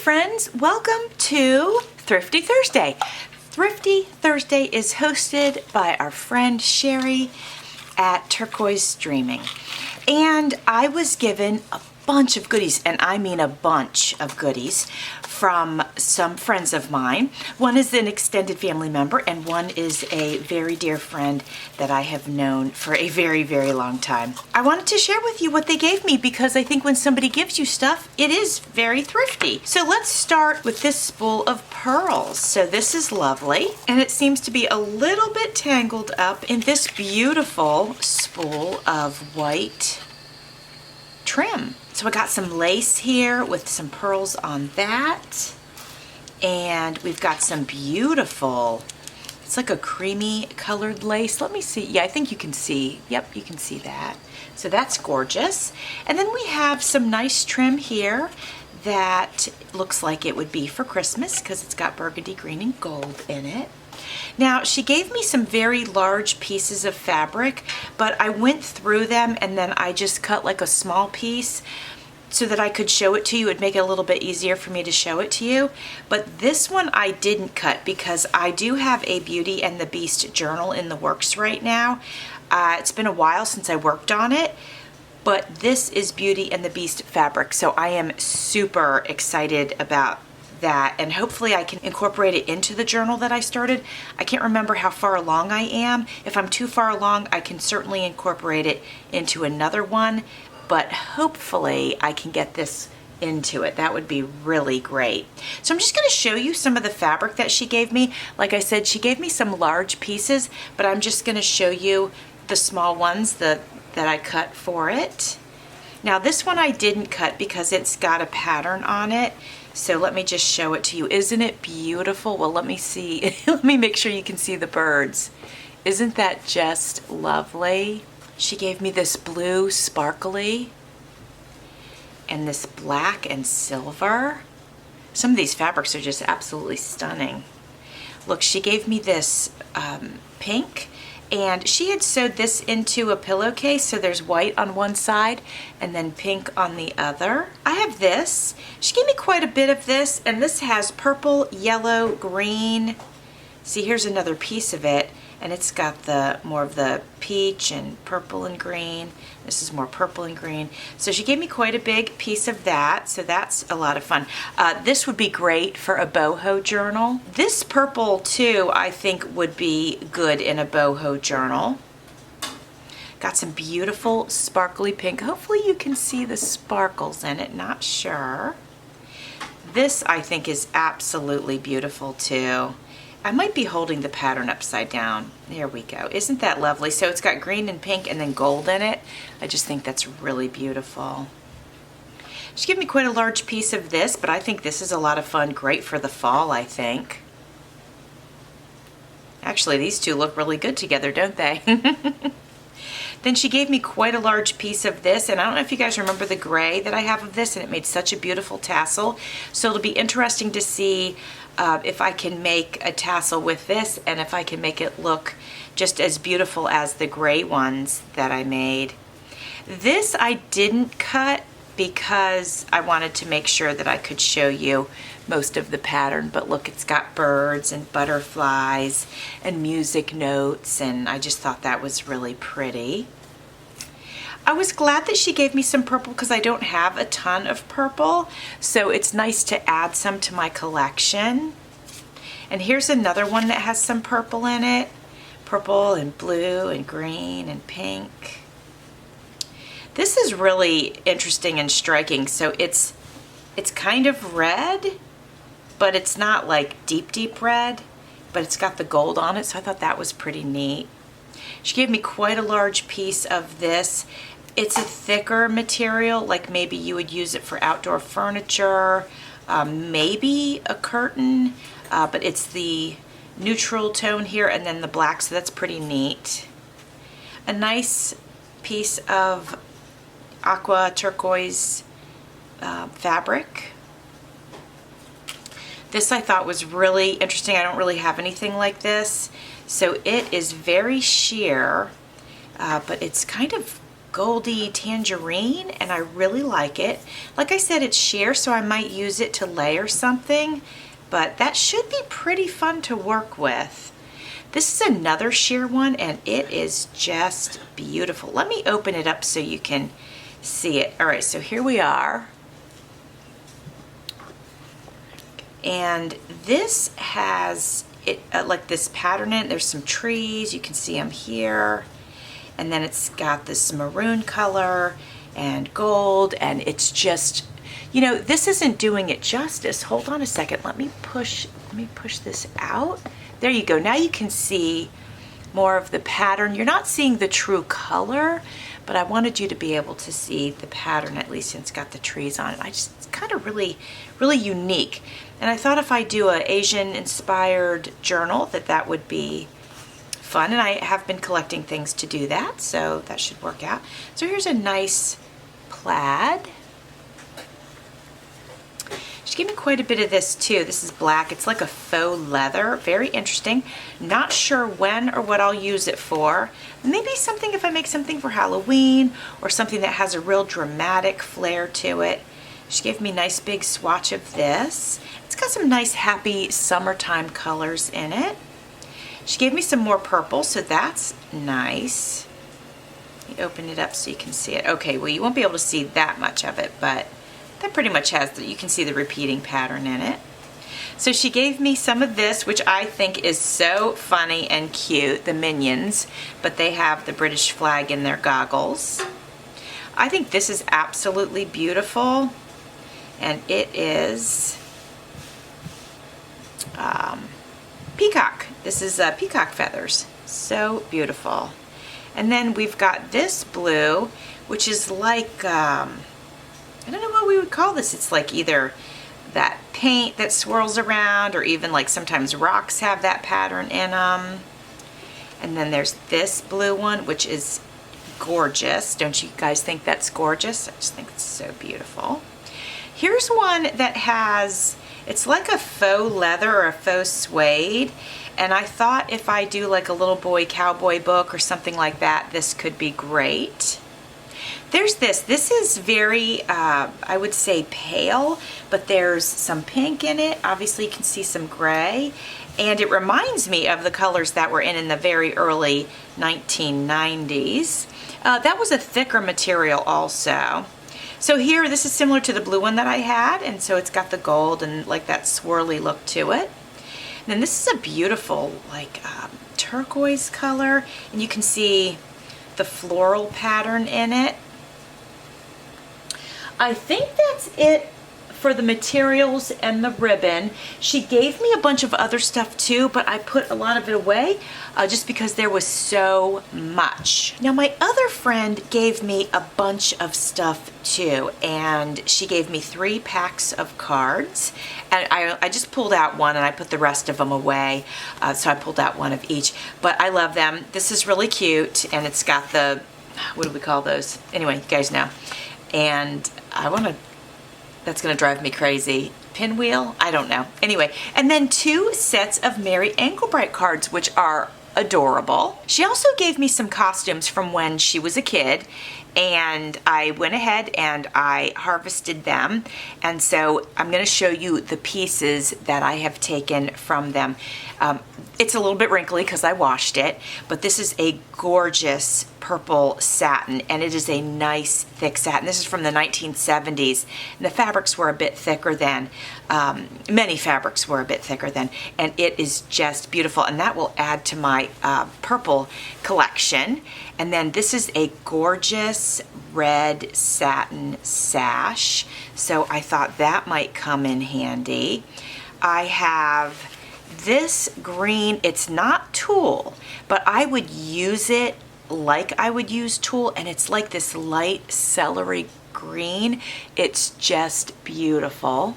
friends, welcome to Thrifty Thursday. Thrifty Thursday is hosted by our friend Sherry at Turquoise Streaming. And I was given a bunch of goodies, and I mean a bunch of goodies, from some friends of mine. One is an extended family member, and one is a very dear friend that I have known for a very, very long time. I wanted to share with you what they gave me because I think when somebody gives you stuff, it is very thrifty. So let's start with this spool of pearls. So this is lovely, and it seems to be a little bit tangled up in this beautiful spool of white trim. So I got some lace here with some pearls on that, and we've got some beautiful, it's like a creamy colored lace. Let me see. Yeah, I think you can see. Yep, you can see that. So that's gorgeous. And then we have some nice trim here that looks like it would be for Christmas because it's got burgundy, green, and gold in it. Now, she gave me some very large pieces of fabric, but I went through them and then I just cut like a small piece so that I could show it to you. It'd make it a little bit easier for me to show it to you. But this one I didn't cut because I do have a Beauty and the Beast journal in the works right now. It's been a while since I worked on it, but this is Beauty and the Beast fabric, so I am super excited about that, and hopefully I can incorporate it into the journal that I started. I can't remember how far along I am. If I'm too far along, I can certainly incorporate it into another one, but hopefully I can get this into it. That would be really great. So I'm just going to show you some of the fabric that she gave me. Like I said, she gave me some large pieces, but I'm just going to show you the small ones that I cut for it. Now this one I didn't cut because it's got a pattern on it. So let me just show it to you. Isn't it beautiful? Well, let me see. Let me make sure you can see the birds. Isn't that just lovely? She gave me this blue sparkly and this black and silver. Some of these fabrics are just absolutely stunning. Look, she gave me this pink, and she had sewed this into a pillowcase, so there's white on one side and then pink on the other. I have this. She gave me quite a bit of this, and this has purple, yellow, green. See, here's another piece of it, and it's got the more of the peach and purple and green. This is more purple and green. So she gave me quite a big piece of that, so that's a lot of fun. This would be great for a boho journal. This purple too, I think would be good in a boho journal. Got some beautiful sparkly pink. Hopefully you can see the sparkles in it, not sure. This I think is absolutely beautiful too. I might be holding the pattern upside down. There we go. Isn't that lovely? So it's got green and pink and then gold in it. I just think that's really beautiful. She gave me quite a large piece of this, but I think this is a lot of fun. Great for the fall, I think. Actually, these two look really good together, don't they? Then she gave me quite a large piece of this, and I don't know if you guys remember the gray that I have of this, and it made such a beautiful tassel. So it'll be interesting to see if I can make a tassel with this, and if I can make it look just as beautiful as the gray ones that I made. This I didn't cut because I wanted to make sure that I could show you most of the pattern, but look, it's got birds and butterflies and music notes, and I just thought that was really pretty. I was glad that she gave me some purple because I don't have a ton of purple, so it's nice to add some to my collection. And here's another one that has some purple in it. Purple and blue and green and pink. This is really interesting and striking. So it's kind of red, but it's not like deep, deep red, but it's got the gold on it, so I thought that was pretty neat. She gave me quite a large piece of this. It's a thicker material, like maybe you would use it for outdoor furniture, maybe a curtain, but it's the neutral tone here and then the black, so that's pretty neat. A nice piece of aqua turquoise fabric. This I thought was really interesting. I don't really have anything like this. So it is very sheer, but it's kind of goldy tangerine, and I really like it. Like I said, it's sheer, so I might use it to layer something, but that should be pretty fun to work with. This is another sheer one, and it is just beautiful. Let me open it up so you can see it. All right, so here we are. And this has it like this pattern in it. There's some trees, you can see them here. And then it's got this maroon color and gold, and it's just, you know, this isn't doing it justice. Hold on a second. Let me push this out. There you go. Now you can see more of the pattern. You're not seeing the true color, but I wanted you to be able to see the pattern, at least since it's got the trees on it. It's kind of really unique. And I thought if I do an Asian inspired journal that would be fun. And I have been collecting things to do that, so that should work out. So here's a nice plaid. She gave me quite a bit of this too. This is black. It's like a faux leather. Very interesting. Not sure when or what I'll use it for. Maybe something if I make something for Halloween, or something that has a real dramatic flair to it. She gave me a nice big swatch of this. It's got some nice happy summertime colors in it. She gave me some more purple, so that's nice. Let me open it up so you can see it. Okay, well, you won't be able to see that much of it, but that pretty much has, you can see the repeating pattern in it. So she gave me some of this, which I think is so funny and cute, the Minions, but they have the British flag in their goggles. I think this is absolutely beautiful, and it is peacock. This is peacock feathers. So beautiful. And then we've got this blue, which is like, I don't know what we would call this. It's like either that paint that swirls around, or even like sometimes rocks have that pattern in them. And then there's this blue one, which is gorgeous. Don't you guys think that's gorgeous? I just think it's so beautiful. Here's one that has, it's like a faux leather or a faux suede, and I thought if I do like a little boy cowboy book or something like that, this could be great. There's this. This is very, I would say pale, but there's some pink in it. Obviously you can see some gray, and it reminds me of the colors that were in the very early 1990s. That was a thicker material also. So here, this is similar to the blue one that I had, and so it's got the gold and like that swirly look to it. And then this is a beautiful like turquoise color, and you can see the floral pattern in it. I think that's it for the materials and the ribbon. She gave me a bunch of other stuff too, but I put a lot of it away just because there was so much. Now my other friend gave me a bunch of stuff too, and she gave me 3 packs of cards, and I just pulled out one and I put the rest of them away, so I pulled out one of each, but I love them. This is really cute, and it's got the, what do we call those? Anyway, you guys know. And I want to, that's going to drive me crazy. Pinwheel? I don't know. Anyway, and then 2 sets of Mary Engelbreit cards, which are adorable. She also gave me some costumes from when she was a kid, and I went ahead and I harvested them, and so I'm going to show you the pieces that I have taken from them. It's a little bit wrinkly because I washed it, but this is a gorgeous purple satin, and it is a nice thick satin. This is from the 1970s, and the fabrics were a bit thicker then. Many fabrics were a bit thicker then, and it is just beautiful, and that will add to my purple collection. And then this is a gorgeous red satin sash, so I thought that might come in handy. I have this green, it's not tulle, but I would use it like I would use tulle, and it's like this light celery green. It's just beautiful.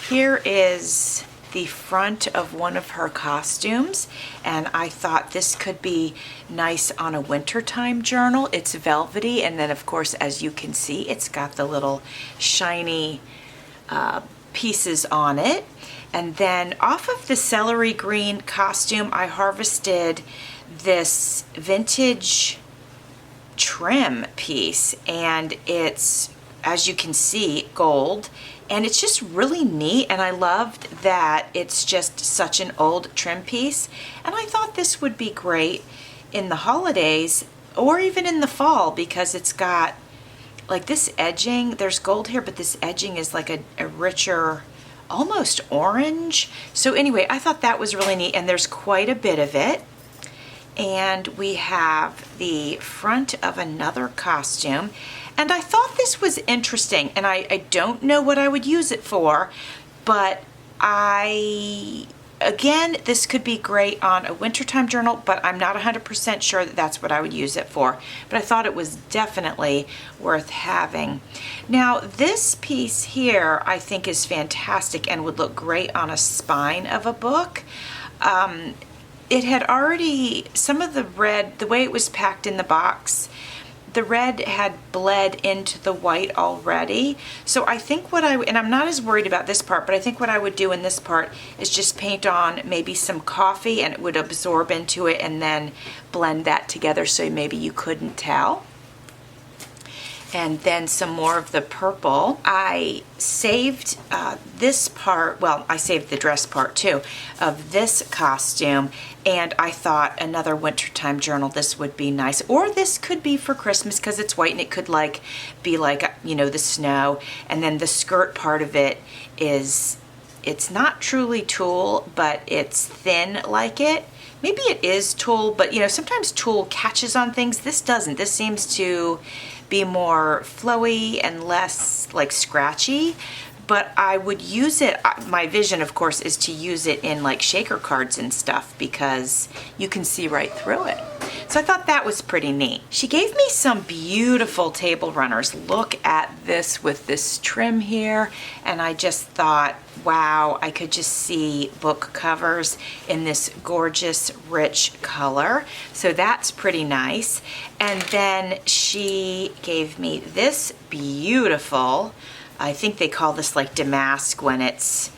Here is the front of one of her costumes, and I thought this could be nice on a wintertime journal. It's velvety, and then of course, as you can see, it's got the little shiny pieces on it. And then off of the celery green costume, I harvested this vintage trim piece, and it's, as you can see, gold, and it's just really neat, and I loved that it's just such an old trim piece, and I thought this would be great in the holidays or even in the fall because it's got like this edging. There's gold here, but this edging is like a richer, almost orange. So anyway, I thought that was really neat, and there's quite a bit of it. And we have the front of another costume, and I thought this was interesting, and I don't know what I would use it for, but again, this could be great on a wintertime journal, but I'm not 100% sure that that's what I would use it for. But I thought it was definitely worth having. Now, this piece here I think is fantastic and would look great on a spine of a book. It had already, some of the red, the way it was packed in the box, the red had bled into the white already. So I think and I'm not as worried about this part, but I think what I would do in this part is just paint on maybe some coffee, and it would absorb into it and then blend that together so maybe you couldn't tell. And then some more of the purple. I saved this part, well, I saved the dress part too, of this costume, and I thought another wintertime journal, this would be nice. Or this could be for Christmas because it's white, and it could like be like, you know, the snow. And then the skirt part of it is, it's not truly tulle, but it's thin like it. Maybe it is tulle, but you know, sometimes tulle catches on things. This doesn't. This seems to be more flowy and less like scratchy, but I would use it, my vision of course is to use it in like shaker cards and stuff because you can see right through it. So I thought that was pretty neat. She gave me some beautiful table runners. Look at this with this trim here, and I just thought, wow, I could just see book covers in this gorgeous rich color. So that's pretty nice. And then she gave me this beautiful, I think they call this like damask when it's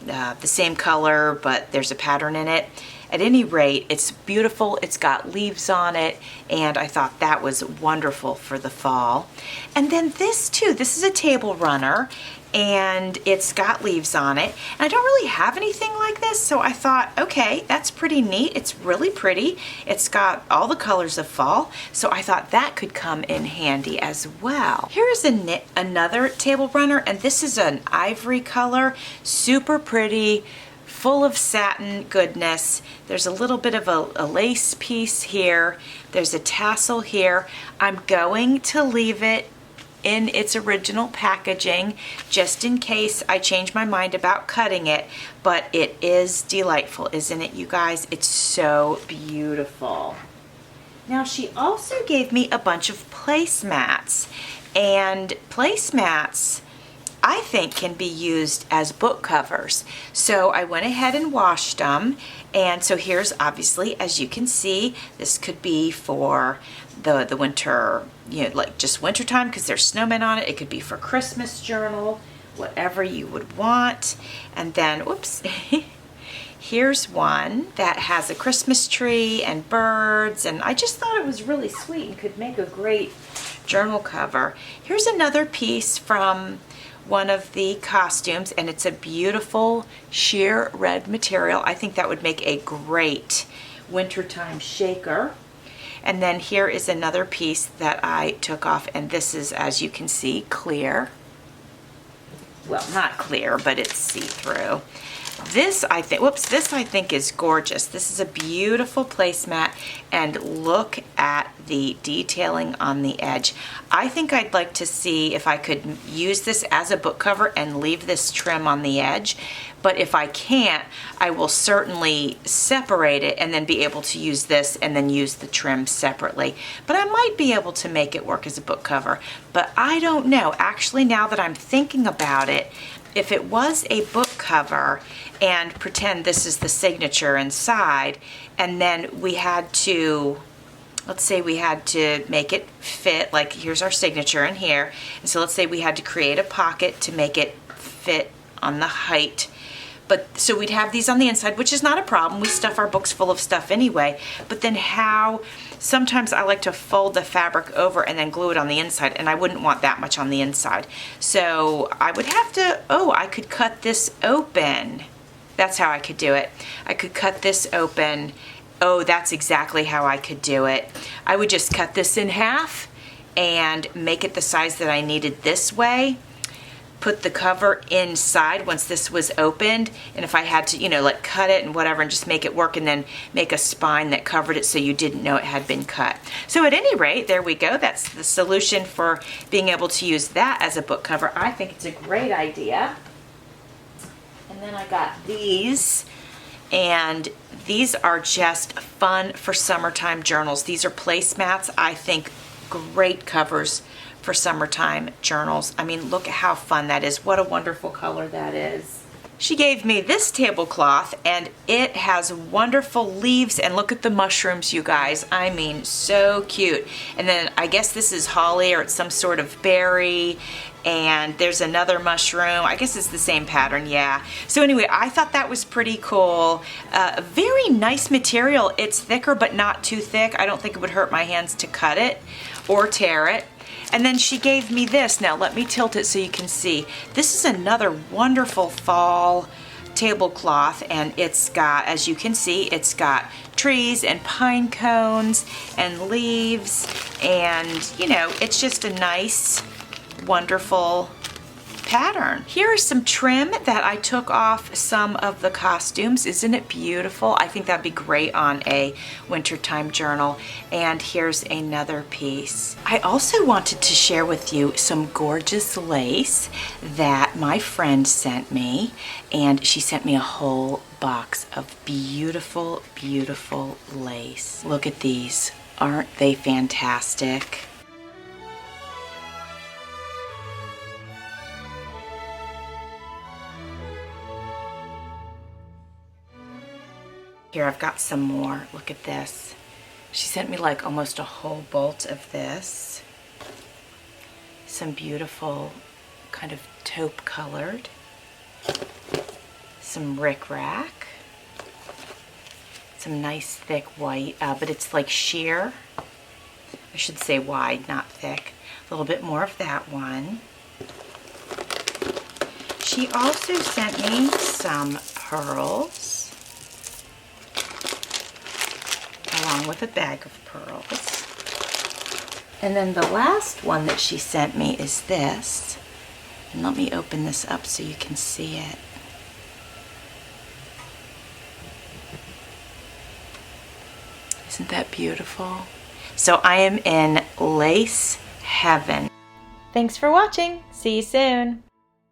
the same color but there's a pattern in it. At any rate, it's beautiful, it's got leaves on it, and I thought that was wonderful for the fall. And then this too, this is a table runner, and it's got leaves on it. And I don't really have anything like this, so I thought, okay, that's pretty neat. It's really pretty. It's got all the colors of fall, so I thought that could come in handy as well. Here is another table runner, and this is an ivory color, super pretty, full of satin goodness. There's a little bit of a lace piece here. There's a tassel here. I'm going to leave it in its original packaging just in case I change my mind about cutting it, but it is delightful, isn't it, you guys? It's so beautiful. Now, she also gave me a bunch of placemats, and placemats I think can be used as book covers. So I went ahead and washed them, and so here's obviously, as you can see, this could be for the winter, you know, like just wintertime because there's snowmen on it. It could be for Christmas journal, whatever you would want. And then, oops, here's one that has a Christmas tree and birds, and I just thought it was really sweet and could make a great journal cover. Here's another piece from one of the costumes, and it's a beautiful sheer red material. I think that would make a great wintertime shaker. And then here is another piece that I took off, and this is, as you can see, clear. Well, not clear, but it's see-through. This I think is gorgeous. This is a beautiful placemat, and look at the detailing on the edge. I think I'd like to see if I could use this as a book cover and leave this trim on the edge, but if I can't, I will certainly separate it and then be able to use this and then use the trim separately. But I might be able to make it work as a book cover, but I don't know. Actually, now that I'm thinking about it, if it was a book cover and pretend this is the signature inside, and then we had to, let's say we had to make it fit, like here's our signature in here, and so let's say we had to create a pocket to make it fit on the height, But so we'd have these on the inside, which is not a problem. We stuff our books full of stuff anyway. But then sometimes I like to fold the fabric over and then glue it on the inside, and I wouldn't want that much on the inside. So I would have to, I could cut this open. That's how I could do it. I could cut this open. Oh, that's exactly how I could do it. I would just cut this in half and make it the size that I needed this way. Put the cover inside once this was opened, and if I had to, like cut it and whatever and just make it work, and then make a spine that covered it so you didn't know it had been cut. So at any rate, there we go. That's the solution for being able to use that as a book cover. I think it's a great idea. And then I got these, and these are just fun for summertime journals. These are placemats. I think great covers for summertime journals. I mean, look at how fun that is. What a wonderful color that is. She gave me this tablecloth, and it has wonderful leaves, and look at the mushrooms, you guys. I mean, so cute. And then I guess this is holly, or it's some sort of berry, and there's another mushroom. I guess it's the same pattern, yeah. So anyway, I thought that was pretty cool. Very nice material. It's thicker, but not too thick. I don't think it would hurt my hands to cut it or tear it. And then she gave me this. Now let me tilt it so you can see. This is another wonderful fall tablecloth, and it's got, as you can see, it's got trees and pine cones and leaves, and it's just a nice, wonderful pattern. Here is some trim that I took off some of the costumes. Isn't it beautiful? I think that'd be great on a wintertime journal. And here's another piece. I also wanted to share with you some gorgeous lace that my friend sent me, and she sent me a whole box of beautiful, beautiful lace. Look at these. Aren't they fantastic? Here, I've got some more. Look at this. She sent me like almost a whole bolt of this. Some beautiful kind of taupe colored. Some rickrack. Some nice thick white, but it's like sheer. I should say wide, not thick. A little bit more of that one. She also sent me some pearls, along with a bag of pearls. And then the last one that she sent me is this. And let me open this up so you can see it. Isn't that beautiful? So I am in lace heaven. Thanks for watching. See you soon.